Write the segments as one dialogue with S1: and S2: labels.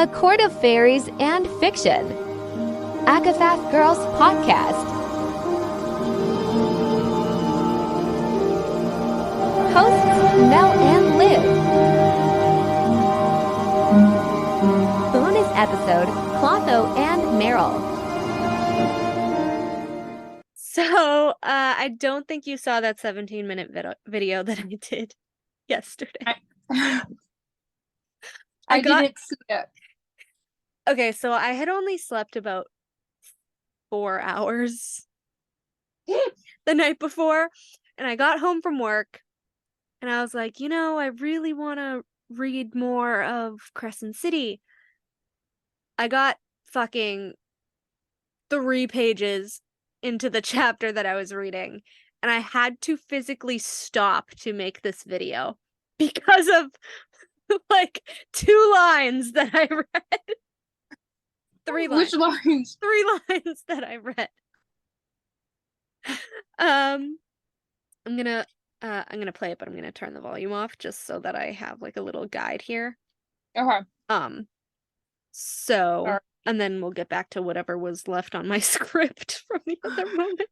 S1: A court of fairies and fiction. Akafath Girls Podcast. Hosts Mel and Liv. Bonus episode Clotho and Meryl.
S2: So, I don't think you saw that 17-minute video that I did yesterday.
S3: I didn't see it.
S2: Okay, so I had only slept about 4 hours the night before, and I got home from work, and I was like, I really want to read more of Crescent City. I got fucking 3 pages into the chapter that I was reading, and I had to physically stop to make this video because of like 2 lines that I read. 3 lines.
S3: Which lines?
S2: 3 lines that I read. I'm gonna play it, but I'm gonna turn the volume off just so that I have like a little guide here.
S3: Okay.
S2: So
S3: Alright.
S2: And then we'll get back to whatever was left on my script from the other moment.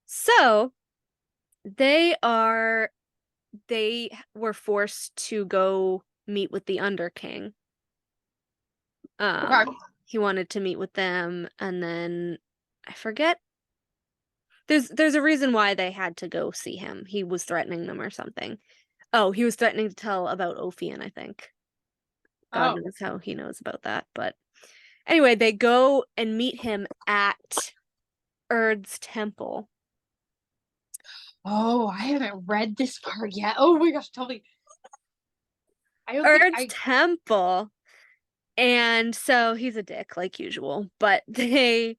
S2: So they were forced to go meet with the Underking.
S3: Okay.
S2: He wanted to meet with them, and then I forget. There's a reason why they had to go see him. He was threatening them or something. Oh, he was threatening to tell about Ophian, I think. God knows how he knows about that. But anyway, they go and meet him at Erd's temple.
S3: Oh, I haven't read this part yet. Oh my gosh, tell me.
S2: Erd's temple. And so he's a dick, like usual. But they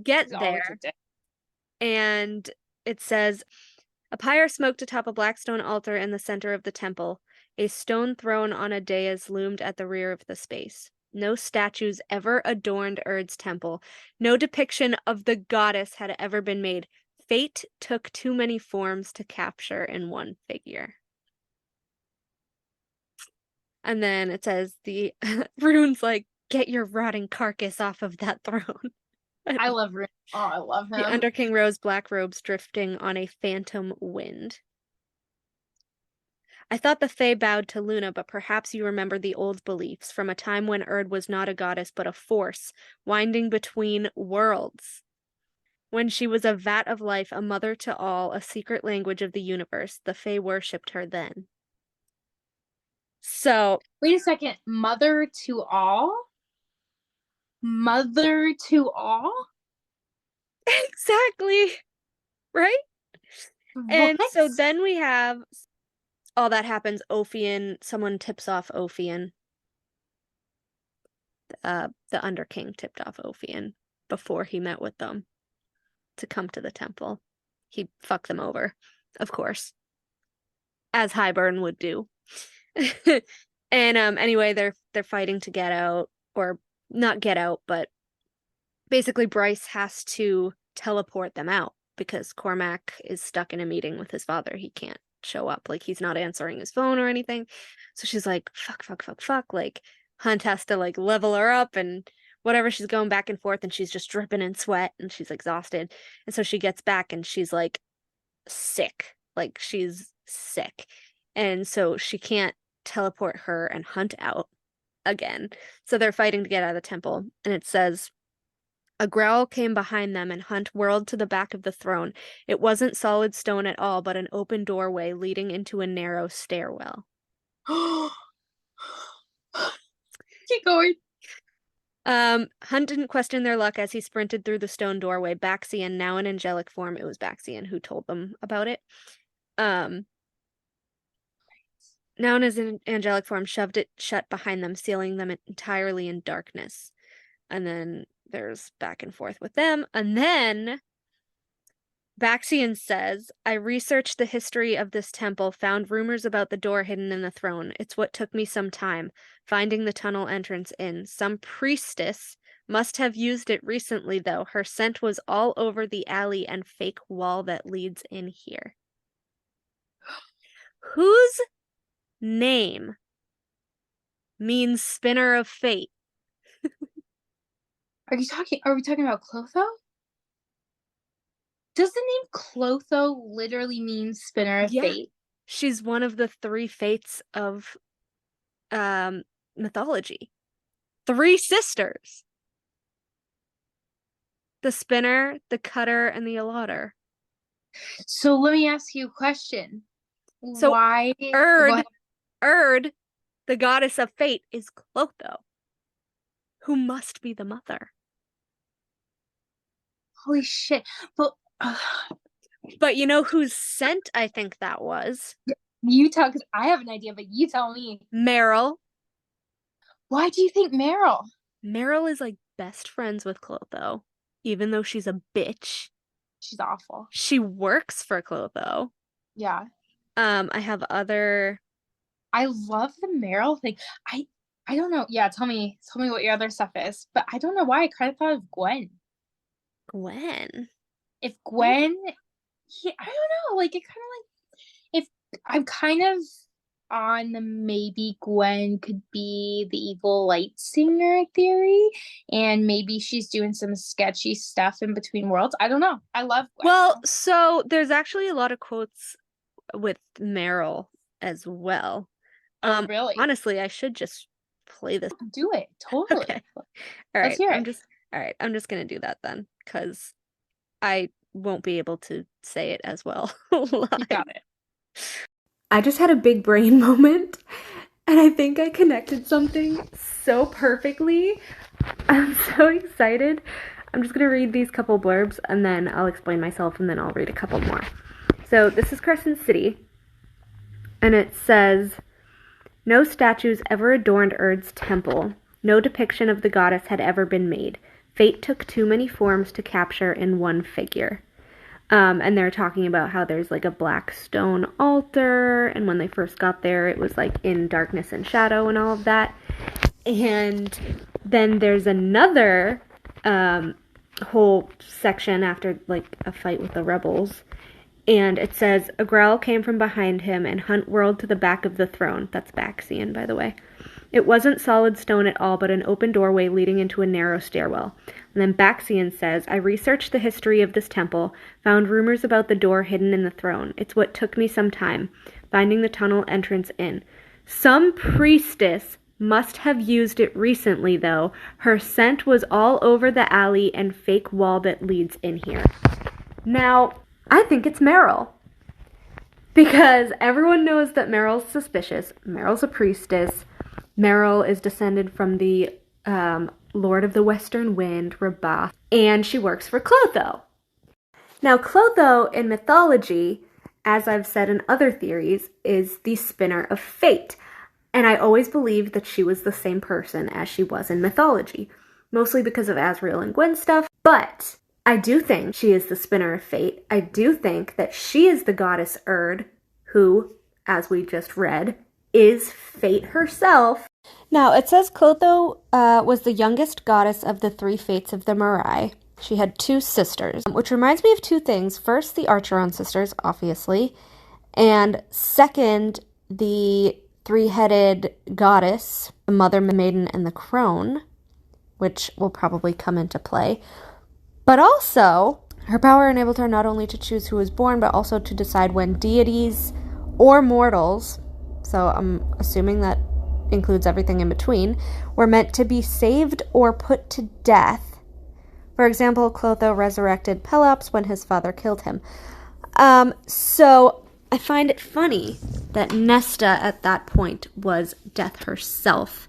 S2: get there, and it says, a pyre smoked atop a black stone altar in the center of the temple. A stone throne on a dais loomed at the rear of the space. No statues ever adorned Erd's temple. No depiction of the goddess had ever been made. Fate took too many forms to capture in one figure. And then it says the Rune's like, get your rotting carcass off of that throne.
S3: I love Rune. Oh, I love him.
S2: The Underking rose black robes drifting on a phantom wind. I thought the Fae bowed to Luna, but perhaps you remember the old beliefs from a time when Erd was not a goddess but a force, winding between worlds. When she was a vat of life, a mother to all, a secret language of the universe, the Fae worshipped her then. So...
S3: Wait a second. Mother to all? Mother to all?
S2: Exactly. Right? And
S3: What?
S2: so then we have... all that happens, Ophian, someone tips off Ophian. The Underking tipped off Ophian before he met with them to come to the temple. He fucked them over, of course, as Hybern would do. And anyway, they're fighting to get out, or not get out, but basically Bryce has to teleport them out because Cormac is stuck in a meeting with his father. He can't show up, like he's not answering his phone or anything. So she's like, fuck, like Hunt has to like level her up and whatever. She's going back and forth and she's just dripping in sweat and she's exhausted. And so she gets back and she's like sick, and so she can't teleport her and Hunt out again. So they're fighting to get out of the temple, and it says, a growl came behind them, and Hunt whirled to the back of the throne. It wasn't solid stone at all, but an open doorway leading into a narrow stairwell.
S3: Keep going.
S2: Hunt didn't question their luck as he sprinted through the stone doorway. Baxian, now in angelic form, it was Baxian who told them about it. Now in his angelic form, shoved it shut behind them, sealing them entirely in darkness. And then there's back and forth with them. And then Baxian says, I researched the history of this temple, found rumors about the door hidden in the throne. It's what took me some time, finding the tunnel entrance in. Some priestess must have used it recently, though. Her scent was all over the alley and fake wall that leads in here. Whose name means spinner of fate.
S3: Are we talking about Clotho? Does the name Clotho literally mean spinner of
S2: Yeah.
S3: fate?
S2: She's one of the 3 fates of mythology. 3 sisters. The spinner, the cutter, and the allottor.
S3: So let me ask you a question.
S2: So
S3: Why? Go
S2: Erd,
S3: ahead.
S2: Erd, the goddess of fate, is Clotho, who must be the mother.
S3: Holy shit! But
S2: But you know whose scent I think that was?
S3: you tell, because I have an idea, but you tell me.
S2: Meryl.
S3: Why do you think Meryl?
S2: Meryl is like best friends with Clotho, even though she's a bitch.
S3: She's awful.
S2: She works for Clotho.
S3: Yeah.
S2: I have other.
S3: I love the Meryl thing. I don't know. Yeah, tell me what your other stuff is. But I don't know why I kind of thought of Gwen.
S2: Gwen.
S3: If Gwen, yeah, I don't know. Like it kind of like if I'm kind of on the maybe Gwen could be the evil light singer theory, and maybe she's doing some sketchy stuff in between worlds. I don't know. I love Gwen.
S2: Well, so there's actually a lot of quotes with Meryl as well.
S3: Oh, really?
S2: Honestly, I should just play this.
S3: Do it. Totally.
S2: Okay. All
S3: Let's
S2: right.
S3: hear it.
S2: I'm just gonna do that then, because I won't be able to say it as well live.
S3: You got it.
S4: I just had a big brain moment, and I think I connected something so perfectly. I'm so excited. I'm just going to read these couple blurbs, and then I'll explain myself, and then I'll read a couple more. So this is Crescent City, and it says, "No statues ever adorned Erd's temple. No depiction of the goddess had ever been made. Fate took too many forms to capture in one figure." And they're talking about how there's like a black stone altar, and when they first got there, it was like in darkness and shadow and all of that. And then there's another whole section after like a fight with the rebels, and it says, "A growl came from behind him, and Hunt whirled to the back of the throne." That's Baxian, by the way. "It wasn't solid stone at all, but an open doorway leading into a narrow stairwell." And then Baxian says, "I researched the history of this temple, found rumors about the door hidden in the throne. It's what took me some time, finding the tunnel entrance in. Some priestess must have used it recently, though. Her scent was all over the alley and fake wall that leads in here." Now, I think it's Meryl. Because everyone knows that Meryl's suspicious. Meryl's a priestess. Meryl is descended from the Lord of the Western Wind, Rabath, and she works for Clotho. Now, Clotho in mythology, as I've said in other theories, is the spinner of fate, and I always believed that she was the same person as she was in mythology, mostly because of Asriel and Gwen stuff, but I do think she is the spinner of fate. I do think that she is the goddess Erd, who, as we just read, is fate herself. Now, it says Clotho was the youngest goddess of the 3 fates of the Moirai. She had 2 sisters, which reminds me of 2 things. First, the Archeron sisters, obviously, and second, the 3-headed goddess, the Mother, Maiden, and the Crone, which will probably come into play. But also, her power enabled her not only to choose who was born, but also to decide when deities or mortals, so I'm assuming that includes everything in between, were meant to be saved or put to death. For example, Clotho resurrected Pelops when his father killed him. So I find it funny that Nesta at that point was death herself,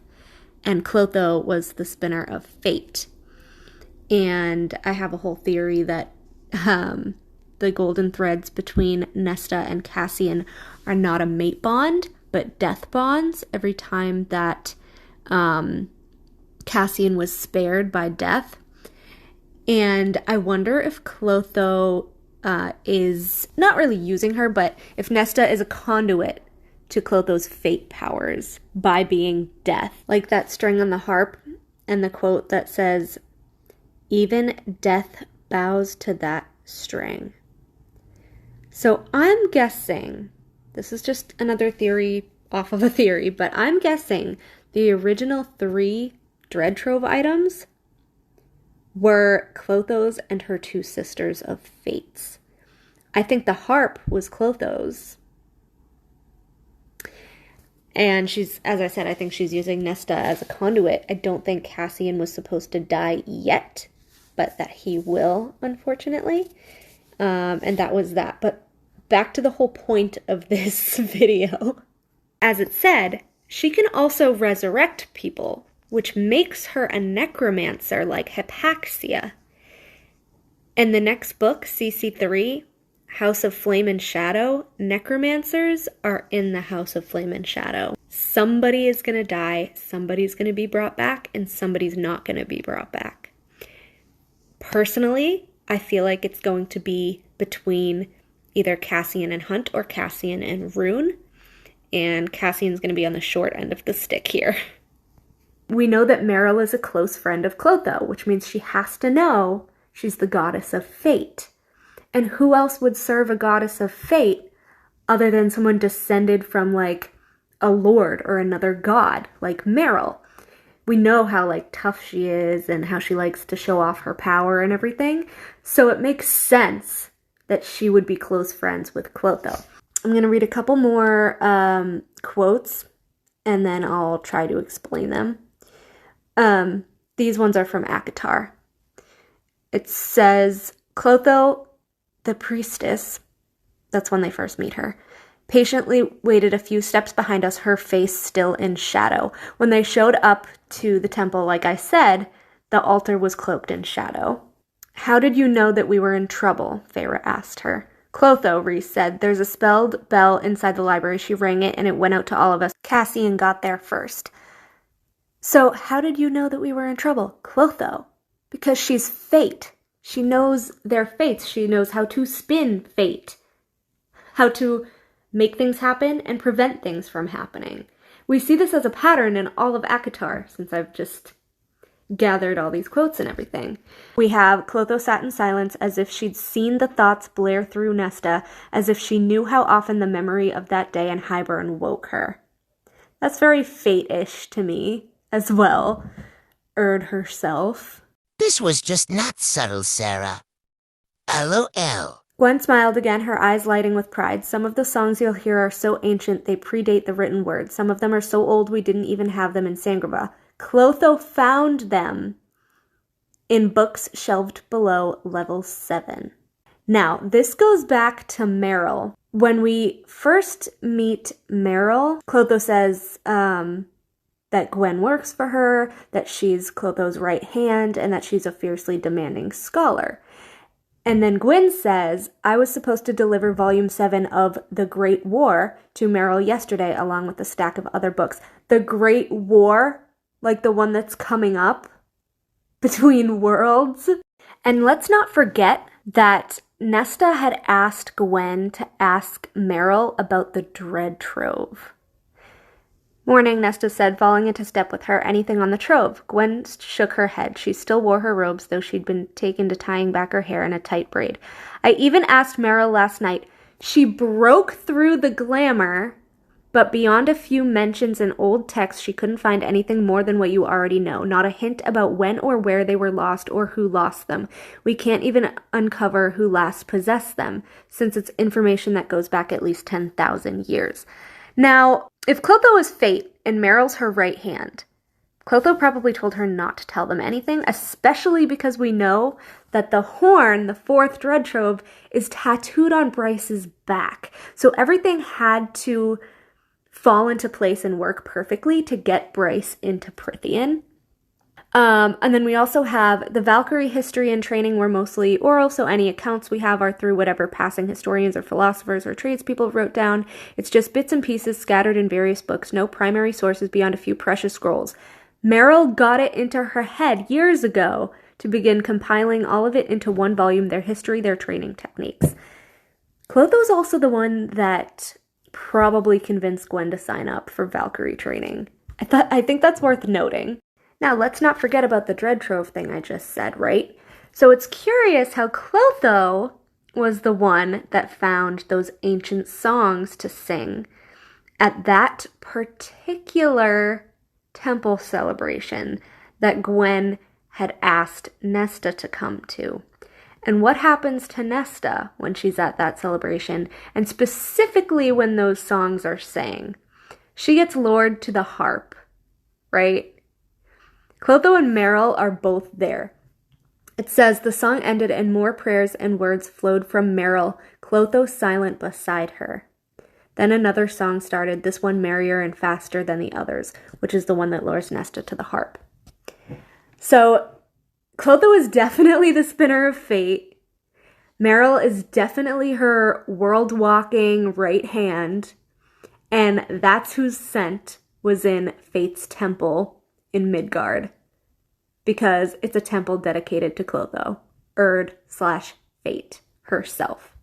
S4: and Clotho was the spinner of fate. And I have a whole theory that the golden threads between Nesta and Cassian are not a mate bond, but death bonds. Every time that Cassian was spared by death. And I wonder if Clotho is not really using her, but if Nesta is a conduit to Clotho's fate powers by being death. Like that string on the harp and the quote that says, "Even death bows to that string." So I'm guessing, this is just another theory off of a theory, but I'm guessing the original 3 Dread Trove items were Clotho's and her 2 Sisters of Fates. I think the harp was Clotho's. And she's, as I said, I think she's using Nesta as a conduit. I don't think Cassian was supposed to die yet, but that he will, unfortunately. And that was that. But back to the whole point of this video. As it said, she can also resurrect people, which makes her a necromancer like Hypaxia. In the next book, CC3, House of Flame and Shadow, necromancers are in the House of Flame and Shadow. Somebody is going to die, somebody's going to be brought back, and somebody's not going to be brought back. Personally, I feel like it's going to be between either Cassian and Hunt or Cassian and Rune, and Cassian's going to be on the short end of the stick here. We know that Meryl is a close friend of Clotho, which means she has to know she's the goddess of fate. And who else would serve a goddess of fate other than someone descended from, like, a lord or another god, like Meryl? We know how, like, tough she is and how she likes to show off her power and everything. So it makes sense that she would be close friends with Clotho. I'm going to read a couple more quotes, and then I'll try to explain them. These ones are from ACOTAR. It says, Clotho, the priestess, that's when they first meet her, patiently waited a few steps behind us, her face still in shadow. When they showed up to the temple, like I said, the altar was cloaked in shadow. How did you know that we were in trouble? Feyre asked her. Clotho, Rhys said. There's a spelled bell inside the library. She rang it and it went out to all of us. Cassian got there first. So how did you know that we were in trouble? Clotho. Because she's fate. She knows their fates. She knows how to spin fate. How to make things happen and prevent things from happening. We see this as a pattern in all of ACOTAR, since I've just gathered all these quotes and everything. We have Clotho sat in silence as if she'd seen the thoughts blare through Nesta, as if she knew how often the memory of that day in Hybern woke her. That's very fate-ish to me as well. Erd herself.
S5: This was just not subtle, Sarah. LOL.
S4: Gwen smiled again, her eyes lighting with pride. Some of the songs you'll hear are so ancient they predate the written word. Some of them are so old we didn't even have them in Sangraba. Clotho found them in books shelved below level 7. Now, this goes back to Meryl. When we first meet Meryl, Clotho says that Gwen works for her, that she's Clotho's right hand, and that she's a fiercely demanding scholar. And then Gwen says, I was supposed to deliver Volume 7 of The Great War to Meryl yesterday, along with a stack of other books. The Great War? Like the one that's coming up between worlds? And let's not forget that Nesta had asked Gwen to ask Meryl about the Dread Trove. Morning, Nesta said, falling into step with her. Anything on the trove? Gwen shook her head. She still wore her robes, though she'd been taken to tying back her hair in a tight braid. I even asked Meryl last night. She broke through the glamour, but beyond a few mentions in old texts, she couldn't find anything more than what you already know. Not a hint about when or where they were lost or who lost them. We can't even uncover who last possessed them, since it's information that goes back at least 10,000 years. Now, if Clotho is fate and Meryl's her right hand, Clotho probably told her not to tell them anything, especially because we know that the horn, the 4th Dread Trove, is tattooed on Bryce's back. So everything had to fall into place and work perfectly to get Bryce into Prythian. And then we also have the Valkyrie history and training were mostly oral, so any accounts we have are through whatever passing historians or philosophers or tradespeople wrote down. It's just bits and pieces scattered in various books, no primary sources beyond a few precious scrolls. Meryl got it into her head years ago to begin compiling all of it into one volume, their history, their training techniques. Clotho's also the one that probably convinced Gwen to sign up for Valkyrie training. I think that's worth noting. Now, let's not forget about the Dread Trove thing I just said, right? So it's curious how Clotho was the one that found those ancient songs to sing at that particular temple celebration that Gwen had asked Nesta to come to. And what happens to Nesta when she's at that celebration, and specifically when those songs are sang? She gets lured to the harp, right? Clotho and Meryl are both there. It says, the song ended and more prayers and words flowed from Meryl, Clotho silent beside her. Then another song started, this one merrier and faster than the others, which is the one that lures Nesta to the harp. So, Clotho is definitely the spinner of fate. Meryl is definitely her world-walking right hand. And that's whose scent was in Fate's temple in Midgard. Because it's a temple dedicated to Clotho, Erd/Fate herself.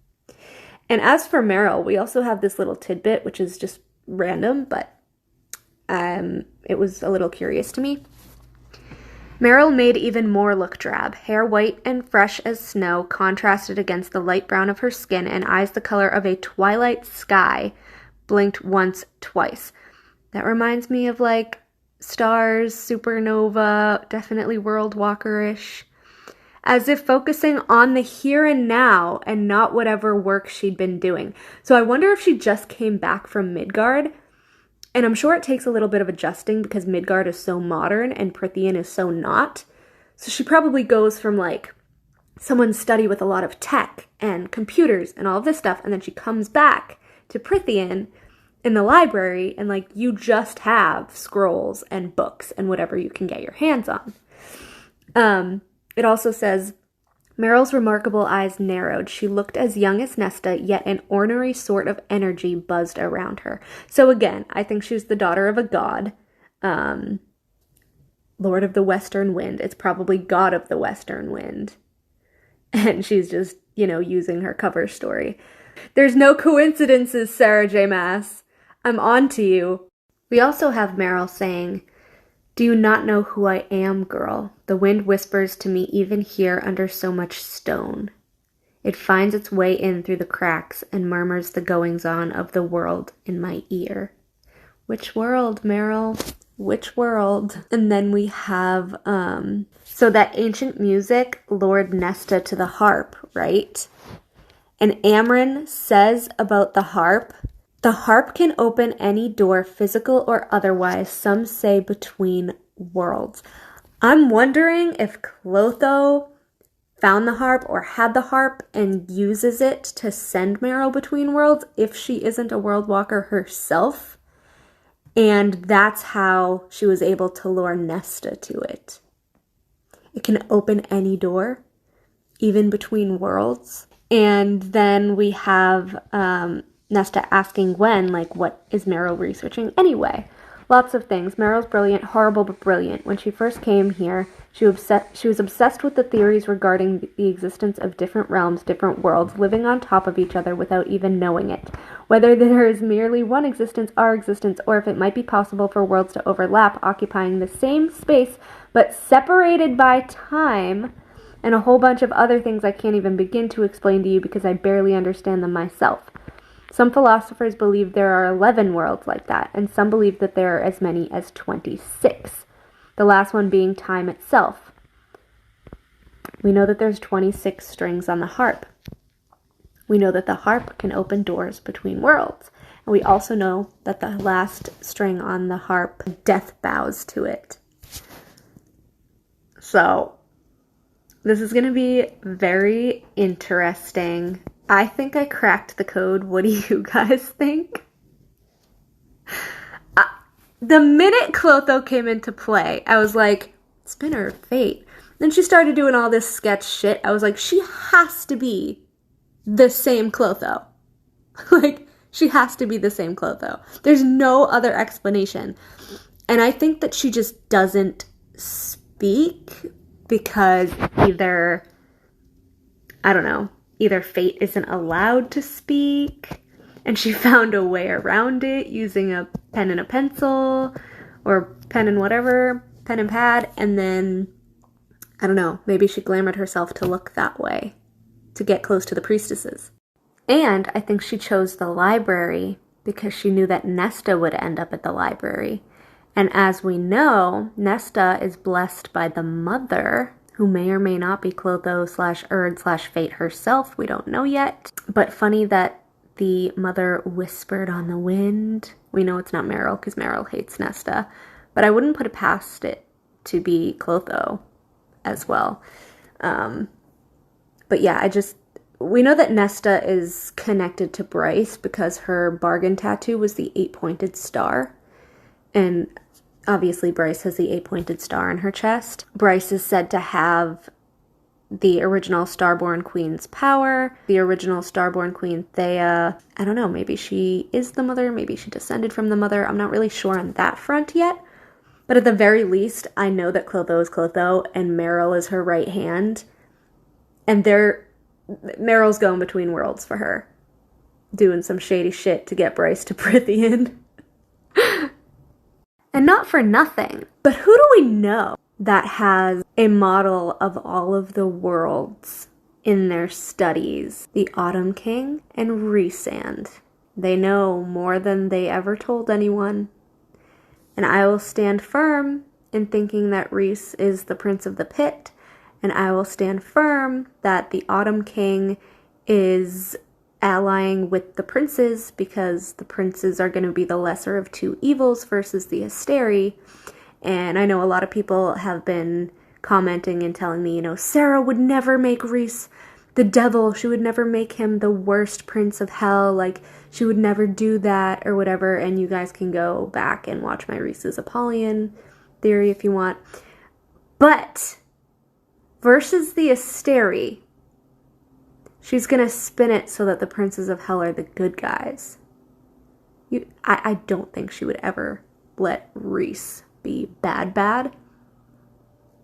S4: And as for Meryl, we also have this little tidbit, which is just random, but it was a little curious to me. Meryl made even more look drab, hair white and fresh as snow, contrasted against the light brown of her skin, and eyes the color of a twilight sky, blinked once, twice. That reminds me of like stars, supernova, definitely World Walker-ish. As if focusing on the here and now and not whatever work she'd been doing. So I wonder if she just came back from Midgard. And I'm sure it takes a little bit of adjusting because Midgard is so modern and Prythian is so not. So she probably goes from like someone's study with a lot of tech and computers and all of this stuff, and then she comes back to Prythian in the library and like you just have scrolls and books and whatever you can get your hands on. It also says, Meryl's remarkable eyes narrowed. She looked as young as Nesta, yet an ornery sort of energy buzzed around her. So again, I think she's the daughter of a god. Lord of the Western Wind. It's probably God of the Western Wind. And she's just, using her cover story. There's no coincidences, Sarah J. Maas. I'm on to you. We also have Meryl saying, do you not know who I am, girl? The wind whispers to me even here under so much stone. It finds its way in through the cracks and murmurs the goings-on of the world in my ear. Which world, Meryl? Which world? And then we have, so that ancient music lured Nesta to the harp, right? And Amren says about the harp can open any door, physical or otherwise, some say between worlds. I'm wondering if Clotho found the harp or had the harp and uses it to send Meryl between worlds if she isn't a world walker herself. And that's how she was able to lure Nesta to it. It can open any door, even between worlds. And then we have Nesta asking Gwen, what is Meryl researching anyway? Lots of things. Meryl's brilliant, horrible but brilliant. When she first came here, she was obsessed with the theories regarding the existence of different realms, different worlds, living on top of each other without even knowing it. Whether there is merely one existence, our existence, or if it might be possible for worlds to overlap, occupying the same space, but separated by time, and a whole bunch of other things I can't even begin to explain to you because I barely understand them myself. Some philosophers believe there are 11 worlds like that, and some believe that there are as many as 26. The last one being time itself. We know that there's 26 strings on the harp. We know that the harp can open doors between worlds. And we also know that the last string on the harp, death bows to it. So, this is going to be very interesting. I think I cracked the code. What do you guys think? The minute Clotho came into play, I was like, spinner of fate. Then she started doing all this sketch shit. I was like, she has to be the same Clotho. She has to be the same Clotho. There's no other explanation. And I think that she just doesn't speak because either fate isn't allowed to speak, and she found a way around it using a pen and a pencil, or pen and pad, and then, maybe she glamored herself to look that way, to get close to the priestesses. And I think she chose the library because she knew that Nesta would end up at the library, And as we know, Nesta is blessed by the mother, who may or may not be Clotho/Erd/Fate herself. We don't know yet. But funny that the mother whispered on the wind. We know it's not Meryl because Meryl hates Nesta. But I wouldn't put it past it to be Clotho as well. But yeah, we know that Nesta is connected to Bryce because her bargain tattoo was the 8-pointed star. And obviously Bryce has the 8-pointed star in her chest. Bryce is said to have the original Starborn Queen's power. The original Starborn Queen, Thea, I don't know, maybe she is the mother, maybe she descended from the mother. I'm not really sure on that front yet. But at the very least, I know that Clotho is Clotho and Meryl is her right hand. And Meryl's going between worlds for her. Doing some shady shit to get Bryce to Prithian. And not for nothing, but who do we know that has a model of all of the worlds in their studies? The Autumn King and Rhysand. They know more than they ever told anyone. And I will stand firm in thinking that Rhys is the Prince of the Pit. And I will stand firm that the Autumn King is allying with the princes because the princes are going to be the lesser of two evils versus the Asteri. And I know a lot of people have been commenting and telling me, Sarah would never make Rhys the devil. She would never make him the worst prince of hell. Like, she would never do that or whatever. And you guys can go back and watch my Rhys's Apollyon theory if you want. But versus the Asteri, she's going to spin it so that the princes of hell are the good guys. I don't think she would ever let Rhys be bad.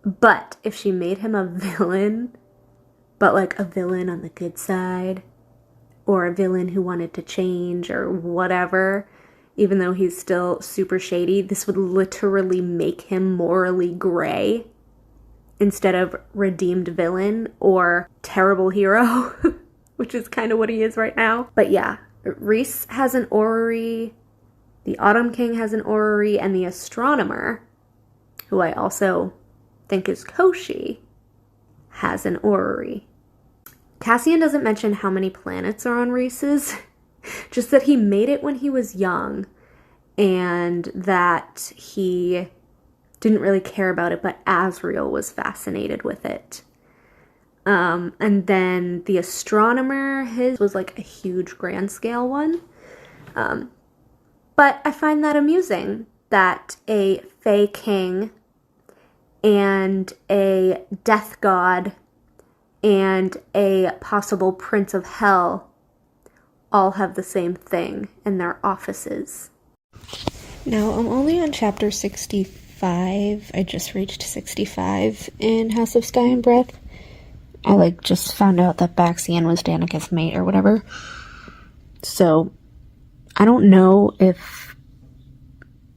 S4: But if she made him a villain, but like a villain on the good side, or a villain who wanted to change or whatever, even though he's still super shady, this would literally make him morally gray instead of redeemed villain or terrible hero, which is kind of what he is right now. But yeah, Rhys has an orrery, the Autumn King has an orrery, and the Astronomer, who I also think is Koshi, has an orrery. Cassian doesn't mention how many planets are on Rhys's, just that he made it when he was young, and that he didn't really care about it, but Asriel was fascinated with it. And then the Astronomer, his was like a huge grand scale one. But I find that amusing that a Fae King and a Death God and a possible Prince of Hell all have the same thing in their offices. Now, I'm only on chapter 65. I just reached 65 in House of Sky and Breath. I just found out that Baxian was Danica's mate or whatever. So I don't know if,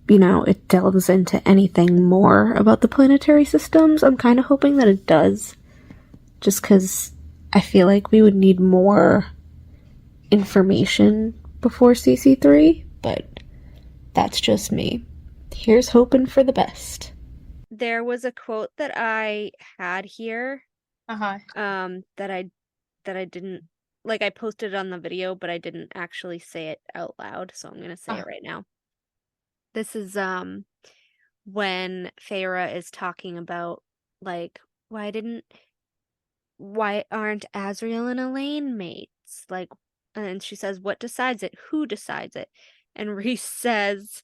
S4: it delves into anything more about the planetary systems. I'm kind of hoping that it does. Just because I feel like we would need more information before CC3. But that's just me. Here's hoping for the best.
S2: There was a quote that I had here.
S3: Uh-huh.
S2: That I didn't, I posted it on the video, but I didn't actually say it out loud, so I'm gonna say it right now. This is when Feyre is talking about why aren't Asriel and Elaine mates? And she says, what decides it? Who decides it? And Rhys says,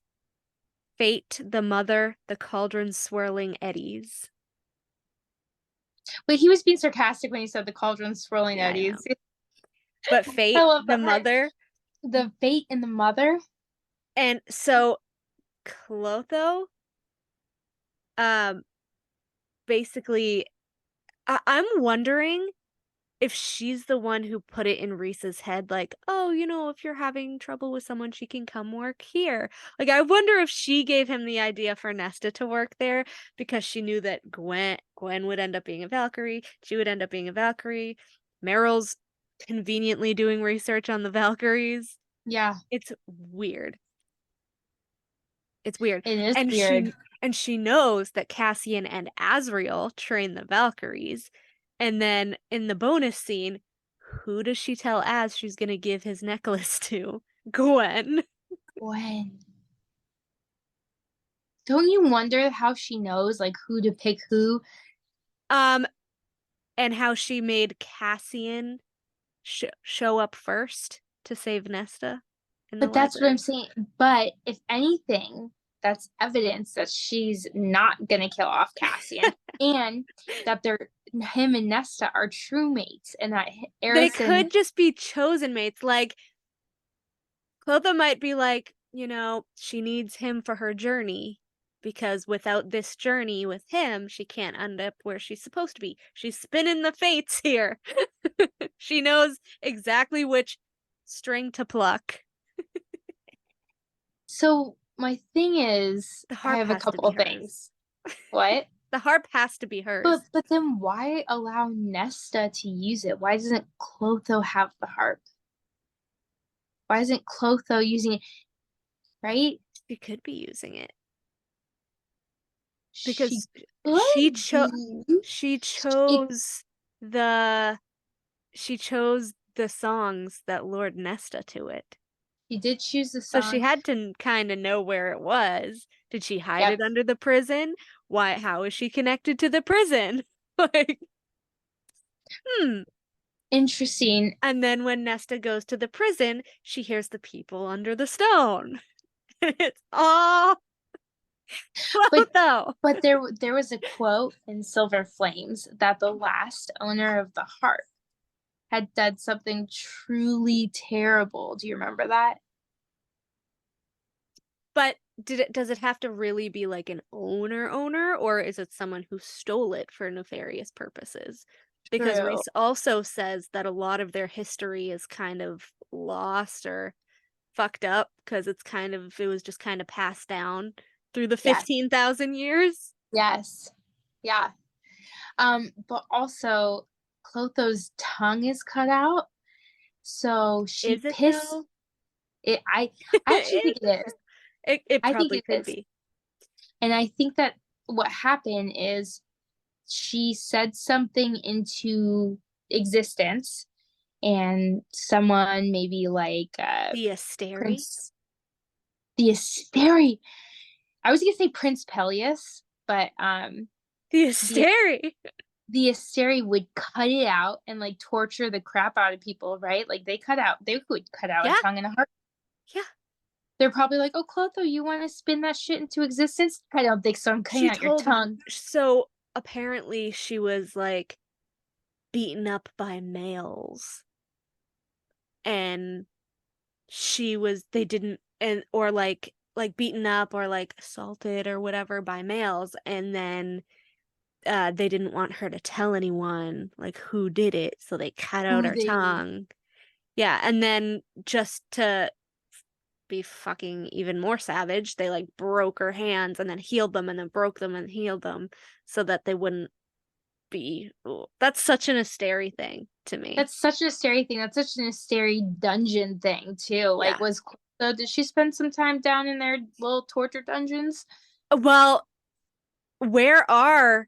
S2: fate, the mother, the cauldron swirling eddies.
S3: But he was being sarcastic when he said the cauldron swirling eddies.
S2: But fate, the mother.
S3: The fate and the mother.
S2: And so Clotho, basically, I'm wondering if she's the one who put it in Rhys's head, if you're having trouble with someone, she can come work here. I wonder if she gave him the idea for Nesta to work there because she knew that Gwen would end up being a Valkyrie. She would end up being a Valkyrie. Meryl's conveniently doing research on the Valkyries.
S3: Yeah.
S2: It's weird. It's weird.
S3: It is
S2: And
S3: weird.
S2: she knows that Cassian and Azriel train the Valkyries. And then in the bonus scene, who does she tell Az she's gonna give his necklace to? Gwen.
S3: When? Don't you wonder how she knows like who to pick who?
S2: And how she made Cassian show up first to save Nesta in the
S3: But that's what I'm
S2: library.
S3: saying. But if anything, that's evidence that she's not gonna kill off Cassian, and that him and Nesta are true mates, and that
S2: They
S3: Eris and
S2: could just be chosen mates. Like, Clotho might be like, she needs him for her journey because without this journey with him, she can't end up where she's supposed to be. She's spinning the fates here. She knows exactly which string to pluck.
S3: So my thing is,
S2: The
S3: I
S2: harp
S3: have a
S2: has to
S3: couple
S2: be
S3: of
S2: hers.
S3: things. What?
S2: The harp has to be hers.
S3: But then why allow Nesta to use it? Why doesn't Clotho have the harp? Why isn't Clotho using it? Right?
S2: She could be using it because
S3: she
S2: she chose the songs that lured Nesta to it.
S3: She did choose the
S2: So
S3: song.
S2: she had to kind of know where it was. Did she hide
S3: Yep.
S2: it under the prison? Why? How is she connected to the prison? Like,
S3: Interesting.
S2: And then when Nesta goes to the prison, she hears the people under the stone. It's all Clotho.
S3: But there was a quote in Silver Flames that the last owner of the harp had done something truly terrible. Do you remember that?
S2: But does it have to really be like an owner, or is it someone who stole it for nefarious purposes? Because
S3: True.
S2: Reese also says that a lot of their history is kind of lost or fucked up because it was just kind of passed down through the 15,000 years.
S3: Yes. Yeah. But also Clotho's tongue is cut out. So she
S2: Is it
S3: pissed
S2: though?
S3: I actually think it is.
S2: It
S3: I think
S2: probably
S3: it
S2: could
S3: is.
S2: be.
S3: And I think that what happened is she said something into existence, and someone maybe like
S2: The Asteri?
S3: the Asteri. I was gonna say Prince Peleus, but
S2: The Asteri.
S3: the Asteri would cut it out and like torture the crap out of people, right? Like they would cut out a tongue and a heart.
S2: Yeah.
S3: They're probably like, "Oh, Clotho, you want to spin that shit into existence?" I don't think so. I'm cutting out your tongue.
S2: So apparently she was like beaten up by males. And or like beaten up or like assaulted or whatever by males, and then they didn't want her to tell anyone like who did it, so they cut out her tongue. Yeah, and then just to be fucking even more savage, they like broke her hands and then healed them and then broke them and healed them so that they wouldn't be. Ooh, that's such an Asteri thing to me.
S3: That's such an Asteri thing. That's such an Asteri dungeon thing too. Like, did she spend some time down in their little torture dungeons?
S2: Well, where are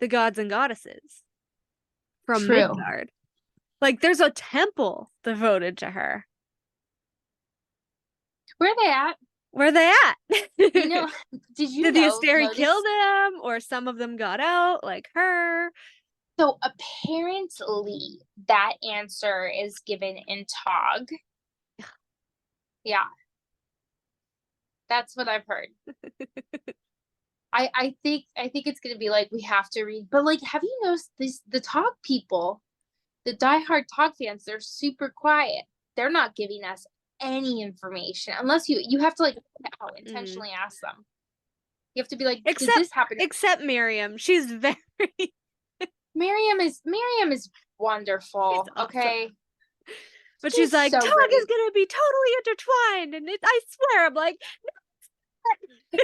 S2: the gods and goddesses from Midgard? Like, there's a temple devoted to her.
S3: Where are they at?
S2: Where are they at?
S3: Did
S2: the Asteri kill them, or some of them got out, like her?
S3: So apparently that answer is given in Tog. Yeah. That's what I've heard. I think it's gonna be like we have to read, but like, have you noticed the Tog people, the diehard Tog fans, they're super quiet. They're not giving us any information unless you have to like intentionally ask them. You have to be like, did this happen?
S2: Except Miriam. She's very
S3: Miriam is wonderful. Okay.
S2: But she's like, Tog is gonna be totally intertwined, and I swear, I'm like, no.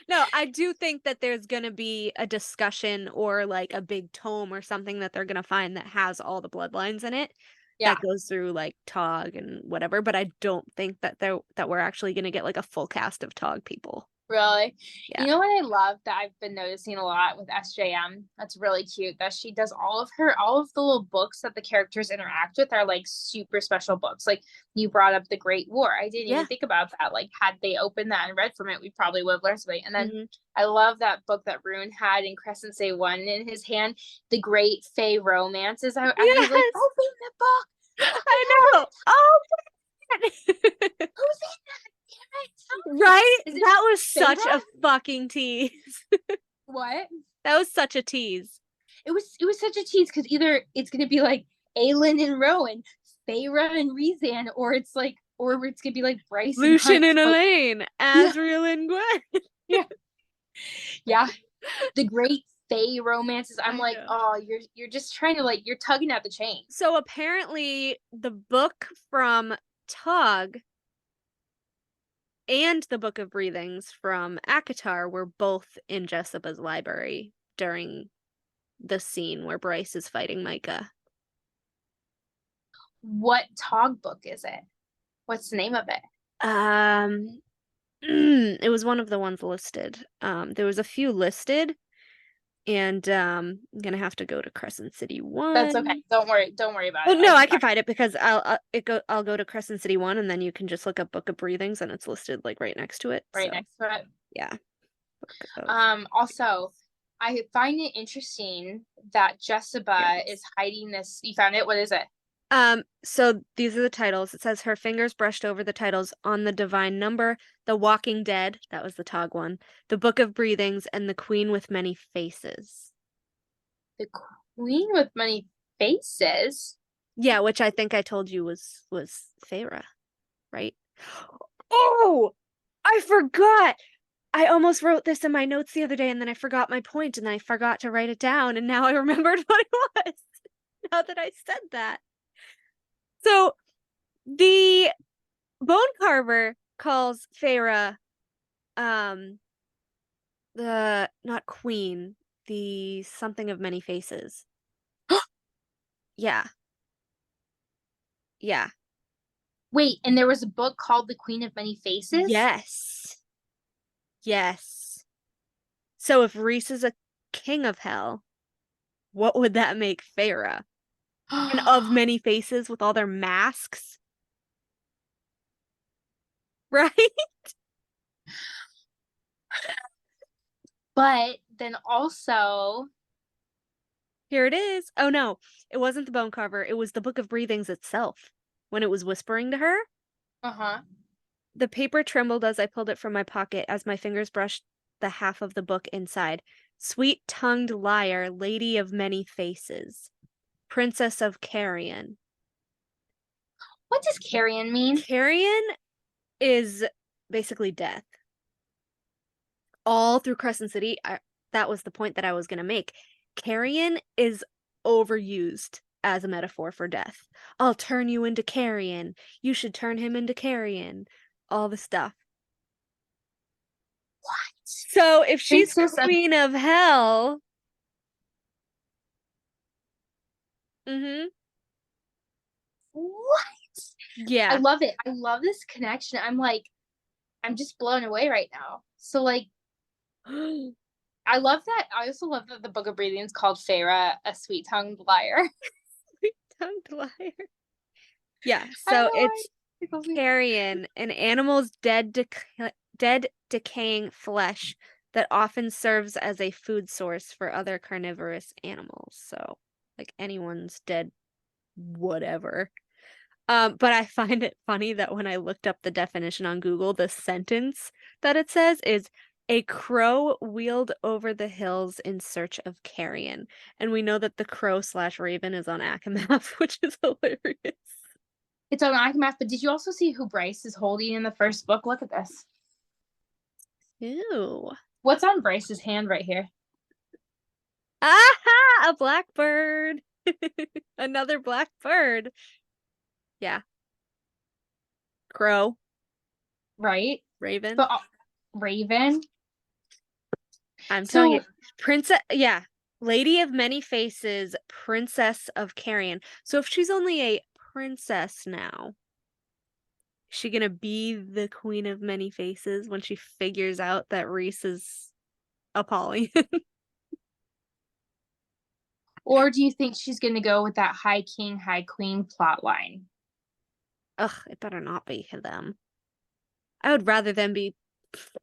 S2: No, I do think that there's gonna be a discussion or like a big tome or something that they're gonna find that has all the bloodlines in it. Yeah. That goes through like Tog and whatever, but I don't think that we're actually gonna get like a full cast of Tog people.
S3: Really?
S2: Yeah.
S3: You know what I love that I've been noticing a lot with SJM? That's really cute that she does all of the little books that the characters interact with are like super special books. Like you brought up the Great War. I didn't
S2: Yeah.
S3: even think about that. Like had they opened that and read from it, we probably would have learned something. And then
S2: Mhm.
S3: I love that book that Rune had in Crescent Say 1 in his hand, The Great Fey Romances. I was like,
S2: Yes!
S3: open the book.
S2: I know. Oh,
S3: Who's in that? Damn it. Tell me.
S2: right?
S3: Is it
S2: That was such
S3: Feyre?
S2: a fucking tease.
S3: What?
S2: That was such a tease.
S3: It was such a tease because either it's gonna be like Aelin and Rowan, Feyre and Rhysand, or it's gonna be like Bryce
S2: Lucian and
S3: Hunt.
S2: Elaine, Azriel and Gwen.
S3: Yeah, the Great Fey Romances. I'm
S2: I
S3: like,
S2: know.
S3: oh, you're just trying to you're tugging at the chain.
S2: So apparently the book from Tug and the Book of Breathings from ACOTAR were both in Jessica's library during the scene where Bryce is fighting Micah.
S3: What Tog book is it? What's the name of it?
S2: It was one of the ones listed. There was a few listed, and I'm gonna have to go to Crescent City 1.
S3: That's okay. Don't worry about
S2: Well,
S3: it.
S2: no, I can find it because I'll go to Crescent City 1, and then you can just look up Book of Breathings, and it's listed like right next to it.
S3: right
S2: so,
S3: next to it.
S2: Yeah. Book of-
S3: Also, I find it interesting that Jessica is hiding this. You found it? What is it?
S2: So these are the titles. It says her fingers brushed over the titles On the Divine Number, The Walking Dead, that was the Tog one, The Book of Breathings, and The Queen with Many Faces.
S3: The Queen with Many Faces.
S2: Yeah, which I think I told you was Feyre, right? Oh, I forgot. I almost wrote this in my notes the other day, and then I forgot my point, and then I forgot to write it down, and now I remembered what it was. Now that I said that. So the Bone Carver calls Feyre the not queen, the something of many faces. Yeah. Yeah.
S3: Wait, and there was a book called The Queen of Many Faces?
S2: Yes. Yes. So if Rhys is a king of hell, what would that make Feyre? And of many faces with all their masks? Right?
S3: But then also,
S2: Here it is. Oh no, it wasn't the Bone Carver. It was the Book of Breathings itself. When it was whispering to her, the paper trembled as I pulled it from my pocket as my fingers brushed the half of the book inside. Sweet-tongued liar, lady of many faces, princess of Carrion.
S3: what does Carrion mean?
S2: Carrion is basically death. All through Crescent City, that was the point that I was going to make. Carrion is overused as a metaphor for death. I'll turn you into Carrion. You should turn him into Carrion. All the stuff.
S3: What?
S2: So if she's
S3: Princess of-
S2: Queen of Hell,
S3: What?
S2: yeah.
S3: I love it. I love this connection. I'm just blown away right now. So I love that. I also love that the Book of Breathing is called Feyre, a sweet-tongued liar.
S2: Sweet-tongued liar. Yeah,
S3: I
S2: so
S3: don't know why
S2: it's
S3: it tickles me.
S2: carrion, an animal's dead decaying flesh that often serves as a food source for other carnivorous animals. So, like anyone's dead whatever. But I find it funny that when I looked up the definition on Google, the sentence that it says is a crow wheeled over the hills in search of carrion. And we know that the crow/raven is on ACOMAF, which is hilarious.
S3: It's on ACOMAF, but did you also see who Bryce is holding in the first book? Look at this.
S2: Ew.
S3: What's on Bryce's hand right here?
S2: Aha! A blackbird. Another blackbird. Yeah. Crow.
S3: Right?
S2: Raven.
S3: But Raven.
S2: I'm telling you.
S3: So
S2: Princess, yeah. Lady of many faces, princess of Carrion. So if she's only a princess now, she gonna be the queen of many faces when she figures out that Rhys is Apollyon?
S3: Or do you think she's going to go with that High King, High Queen plot line?
S2: Ugh, it better not be them. I would rather them be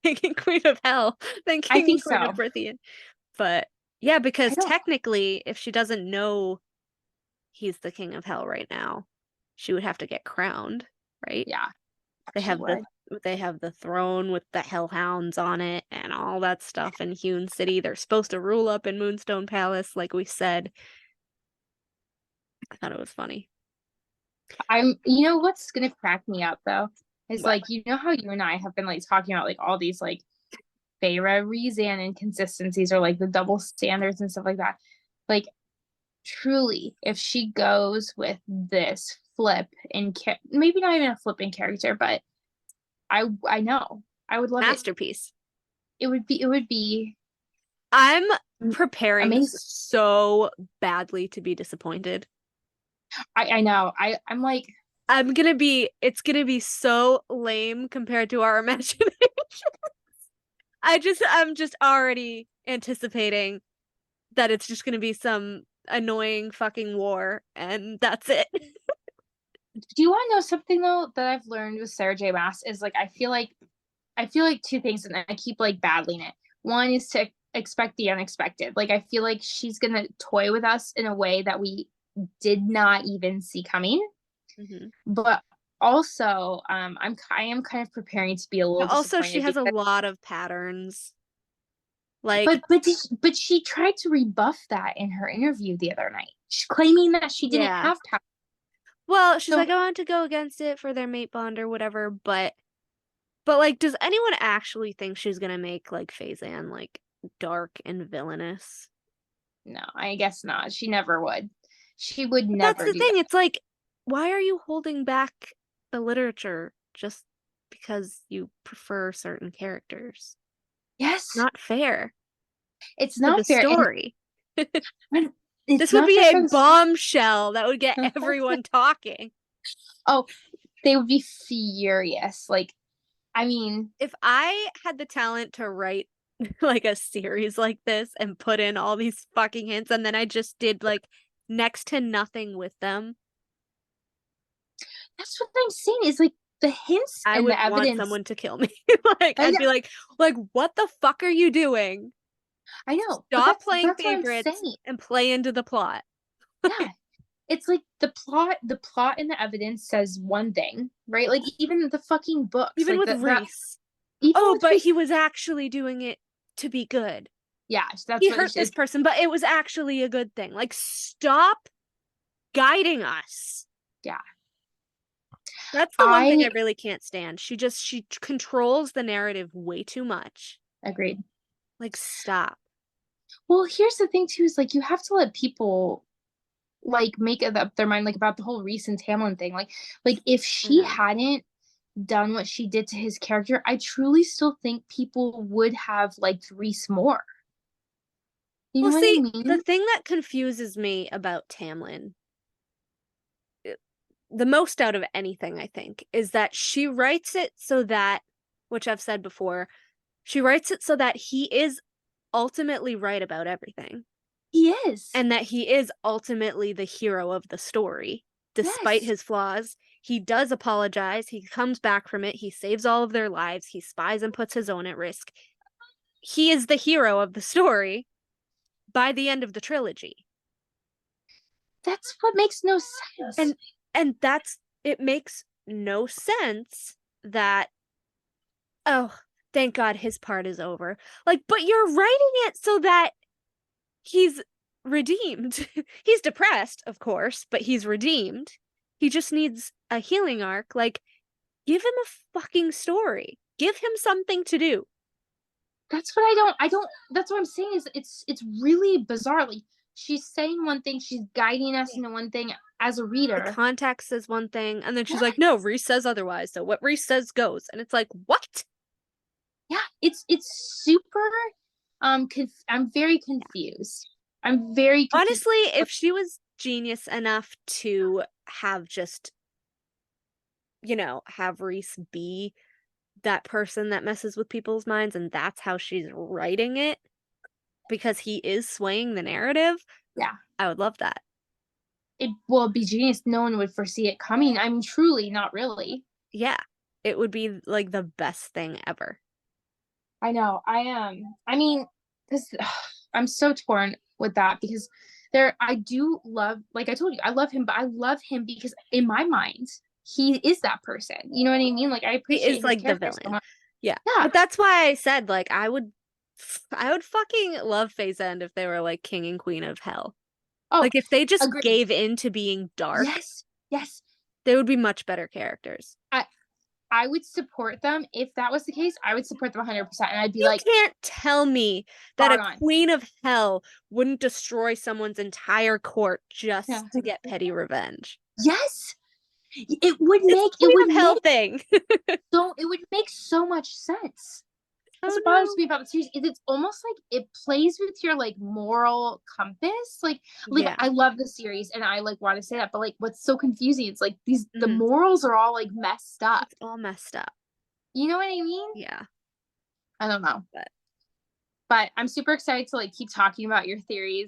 S2: King and Queen of Hell than
S3: I
S2: King
S3: think
S2: and Queen
S3: so.
S2: of Prithian. But yeah, because
S3: I don't-
S2: technically, if she doesn't know he's the King of Hell right now, she would have to get crowned, right?
S3: Yeah.
S2: They
S3: she
S2: have
S3: would.
S2: the throne with the Hellhounds on it and all that stuff in Hewn City. They're supposed to rule up in Moonstone Palace, like we said. I thought it was funny.
S3: You know what's gonna crack me up though? Is
S2: What?
S3: like, you know how you and I have been like talking about like all these like Feyre Rhysand inconsistencies or like the double standards and stuff like that. Like truly, if she goes with this flip in maybe not even a flip in character, but I know I would love it.
S2: Masterpiece.
S3: It would be
S2: I'm preparing
S3: amazing.
S2: so badly to be disappointed.
S3: I know. I'm like,
S2: It's gonna be so lame compared to our imagination. I'm just already anticipating that it's just gonna be some annoying fucking war and that's it.
S3: do you want to know something though that I've learned with Sarah J. Maas is like I feel like two things and I keep like battling it. One is to expect the unexpected. Like I feel like she's gonna toy with us in a way that we did not even see coming.
S2: Mm-hmm.
S3: But also, I am kind of preparing to be a little
S2: Also, she
S3: disappointed
S2: has a
S3: because,
S2: lot of patterns. Like,
S3: but she tried to rebuff that in her interview the other night, claiming that she didn't
S2: Yeah.
S3: have to.
S2: well, she's
S3: So-
S2: like, I want to go against it for their mate bond or whatever, but like, does anyone actually think she's gonna make like Faizan like dark and villainous?
S3: No, I guess not. She never would. She would
S2: But
S3: never
S2: that's the
S3: do
S2: thing.
S3: that.
S2: It's like, why are you holding back the literature just because you prefer certain characters?
S3: Yes,
S2: Not fair
S3: it's
S2: to
S3: not
S2: the
S3: fair.
S2: story.
S3: And
S2: This would be a bombshell that would get everyone talking.
S3: Oh, they would be furious. Like, I mean,
S2: If I had the talent to write like a series like this and put in all these fucking hints and then I just did like next to nothing with them,
S3: that's what I'm saying. Is like the hints
S2: I
S3: and
S2: would
S3: the evidence.
S2: want someone to kill me. Like,
S3: I
S2: I'd be like, what the fuck are you doing?
S3: I know. but
S2: Stop playing
S3: that's what I'm
S2: favorites
S3: saying.
S2: and play into the plot.
S3: Yeah, it's like the plot and the evidence says one thing, right? Like even the fucking books,
S2: Even
S3: like
S2: with Rhys.
S3: even
S2: Oh,
S3: with
S2: but
S3: Rhys-
S2: he was actually doing it to be good.
S3: yeah, that's
S2: He
S3: what
S2: hurt this person, but it was actually a good thing. Like, stop guiding us.
S3: Yeah.
S2: That's the one thing I really can't stand. She controls the narrative way too much.
S3: Agreed.
S2: Like, stop.
S3: Well, here's the thing too: is like you have to let people like make up their mind like about the whole recent Tamlin thing. Like if she hadn't done what she did to his character, I truly still think people would have liked Rhys more. You know what I mean?
S2: The thing that confuses me about Tamlin, the most out of anything, I think, is that she writes it so that, which I've said before, she writes it so that he is ultimately right about everything.
S3: He is.
S2: And that he is ultimately the hero of the story. Despite his flaws, he does apologize. He comes back from it. He saves all of their lives. He spies and puts his own at risk. He is the hero of the story by the end of the trilogy.
S3: That's what makes no sense.
S2: And it makes no sense that, oh, thank God his part is over. Like, but you're writing it so that he's redeemed. He's depressed, of course, but he's redeemed. He just needs a healing arc. Like, give him a fucking story. Give him something to do.
S3: That's what I don't that's what I'm saying is it's really bizarre. Like, she's saying one thing, she's guiding us into one thing as a reader.
S2: The context says one thing, and then she's like, no, Rhys says otherwise, so what Rhys says goes. And it's like, what?
S3: Yeah, it's super I'm very confused. I'm very confused.
S2: Honestly, if she was genius enough to have just, have Reese be that person that messes with people's minds, and that's how she's writing it because he is swaying the narrative.
S3: Yeah.
S2: I would love that.
S3: It will be genius. No one would foresee it coming. I mean, truly, not really.
S2: Yeah. It would be like the best thing ever.
S3: I know. I mean, this. I'm so torn with that because I do love, like I told you, I love him, but I love him because in my mind, he is that person. You know what I mean? Like I
S2: He
S3: appreciate
S2: is
S3: his
S2: like the
S3: character so
S2: villain.
S3: much.
S2: Yeah.
S3: Yeah.
S2: But that's why I said like I would fucking love Phase End if they were like king and queen of hell.
S3: Oh,
S2: Like if they just
S3: agreed.
S2: gave in to being dark,
S3: Yes.
S2: they would be much better characters.
S3: I would support them if that was the case. I would support them 100%, and I'd be
S2: You
S3: like,
S2: can't tell me that
S3: spot
S2: a
S3: on.
S2: queen of hell wouldn't destroy someone's entire court just
S3: Yeah.
S2: to get petty revenge.
S3: Yes, it would
S2: It's
S3: make
S2: queen of hell thing.
S3: it would make so much sense. That's what bothers me about the series is it's almost like it plays with your like moral compass. Like
S2: Yeah.
S3: I love the series and I like want to say that, but like what's so confusing? It's like the
S2: Mhm.
S3: morals are all like messed up.
S2: It's all messed up.
S3: You know what I mean?
S2: Yeah.
S3: I don't know. But I'm super excited to like keep talking about your theories.